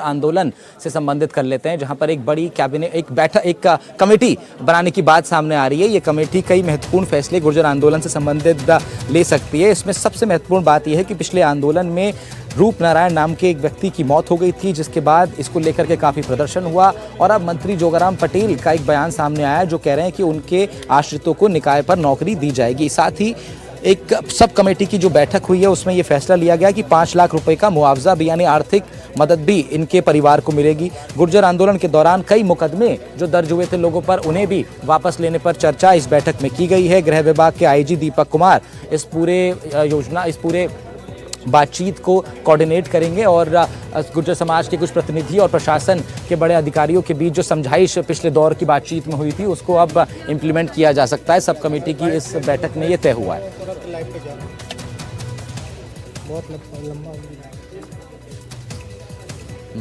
आंदोलन से संबंधित कर लेते हैं, जहां पर एक बड़ी कैबिनेट एक कमेटी बनाने की बात सामने आ रही है। ये कमेटी कई महत्वपूर्ण फैसले गुर्जर आंदोलन से संबंधित ले सकती है। इसमें सबसे महत्वपूर्ण बात यह है कि पिछले आंदोलन में रूप नारायण नाम के एक व्यक्ति की मौत हो गई थी, जिसके बाद इसको लेकर के काफ़ी प्रदर्शन हुआ और अब मंत्री जोगाराम पटेल का एक बयान सामने आया जो कह रहे हैं कि उनके आश्रितों को निकाय पर नौकरी दी जाएगी। साथ ही एक सब कमेटी की जो बैठक हुई है उसमें यह फैसला लिया गया कि 5 लाख रुपए का मुआवजा भी यानी आर्थिक मदद भी इनके परिवार को मिलेगी। गुर्जर आंदोलन के दौरान कई मुकदमे जो दर्ज हुए थे लोगों पर, उन्हें भी वापस लेने पर चर्चा इस बैठक में की गई है। गृह विभाग के आईजी दीपक कुमार इस पूरे बातचीत को कोऑर्डिनेट करेंगे और गुर्जर समाज के कुछ प्रतिनिधि और प्रशासन के बड़े अधिकारियों के बीच जो समझाइश पिछले दौर की बातचीत में हुई थी उसको अब इम्प्लीमेंट किया जा सकता है। सब कमेटी की इस बैठक में ये तय हुआ है।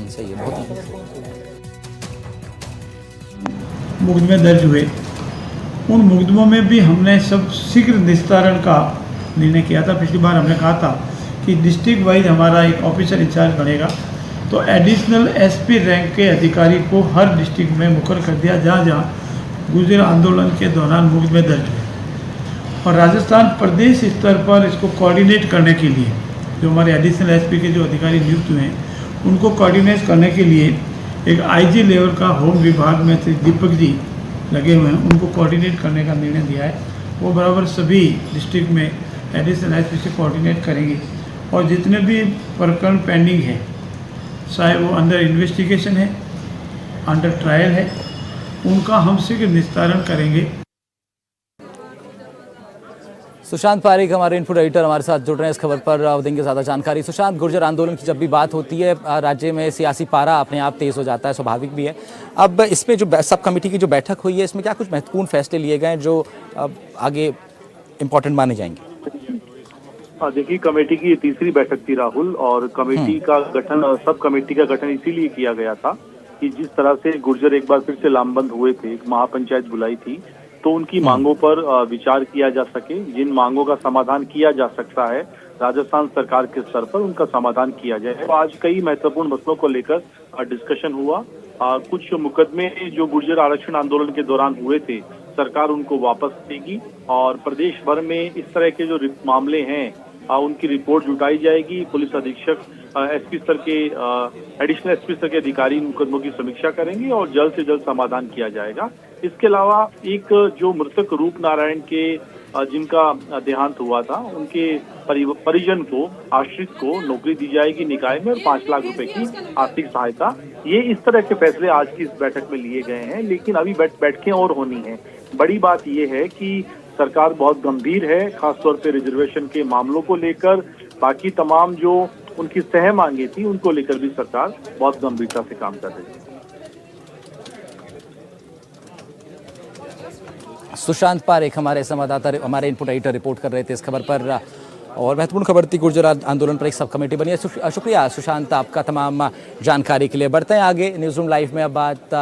सही है, मुकदमे दर्ज हुए, उन मुकदमों में भी हमने सब शीघ्र निस्तारण का निर्णय किया था। पिछली बार हमने कहा था कि डिस्ट्रिक्ट वाइज हमारा एक ऑफिसर इंचार्ज बनेगा, तो एडिशनल एसपी रैंक के अधिकारी को हर डिस्ट्रिक्ट में मुकर कर दिया जहाँ जहाँ गुर्जर आंदोलन के दौरान मुकदमे दर्ज हुए। और राजस्थान प्रदेश स्तर पर इसको कोऑर्डिनेट करने के लिए जो हमारे एडिशनल एसपी के जो अधिकारी नियुक्त हुए हैं उनको कोऑर्डिनेट करने के लिए एक आईजी लेवल का होम विभाग में श्री दीपक जी लगे हुए हैं, उनको कोऑर्डिनेट करने का निर्णय दिया है। वो बराबर सभी डिस्ट्रिक्ट में एडिशनल एसपी से कोऑर्डिनेट करेंगे और जितने भी प्रकरण पेंडिंग है, चाहे वो अंडर इन्वेस्टिगेशन है, अंडर ट्रायल है, उनका हम शीघ्र निस्तारण करेंगे। सुशांत पारिक हमारे इनपुट एडिटर हमारे साथ जुड़ रहे हैं, इस खबर पर देंगे ज़्यादा जानकारी। सुशांत, गुर्जर आंदोलन की जब भी बात होती है राज्य में सियासी पारा अपने आप तेज़ हो जाता है, स्वाभाविक भी है। अब इसमें जो सब कमेटी की जो बैठक हुई है इसमें क्या कुछ महत्वपूर्ण फैसले लिए गए हैं जो आगे इम्पोर्टेंट माने जाएंगे? देखिए, कमेटी की तीसरी बैठक थी राहुल, और कमेटी का गठन सब कमेटी का गठन इसीलिए किया गया था कि जिस तरह से गुर्जर एक बार फिर से लामबंद हुए थे, एक महापंचायत बुलाई थी, तो उनकी मांगों पर विचार किया जा सके। जिन मांगों का समाधान किया जा सकता है राजस्थान सरकार के स्तर पर, उनका समाधान किया जाए। तो आज कई महत्वपूर्ण मसलों को लेकर डिस्कशन हुआ। कुछ मुकदमे जो गुर्जर आरक्षण आंदोलन के दौरान हुए थे, सरकार उनको वापस देगी और प्रदेश भर में इस तरह के जो मामले हैं उनकी रिपोर्ट जुटाई जाएगी। पुलिस अधीक्षक एसपी स्तर के एडिशनल एसपी स्तर के अधिकारी मुकदमों की समीक्षा करेंगे और जल्द से जल्द समाधान किया जाएगा। इसके अलावा एक जो मृतक रूप नारायण के जिनका देहांत हुआ था, उनके परिजन को, आश्रित को नौकरी दी जाएगी निकाय में और 5 लाख रुपए की आर्थिक सहायता। ये इस तरह के फैसले आज की इस बैठक में लिए गए हैं, लेकिन अभी बैठकें और होनी है। बड़ी बात ये है कि सरकार बहुत गंभीर है, खासतौर पे रिजर्वेशन के मामलों को लेकर। बाकी तमाम जो उनकी सह मांगे थी उनको लेकर भी सरकार बहुत गंभीरता से काम कर रही है। सुशांत पारिक हमारे संवाददाता, हमारे इनपुट एडिटर रिपोर्ट कर रहे थे इस खबर पर, और महत्वपूर्ण खबर थी गुर्जर आंदोलन पर एक सब कमेटी बनी है। शुक्रिया सुशांत आपका तमाम जानकारी के लिए। बढ़ते हैं आगे न्यूज़ रूम लाइव में। अब बात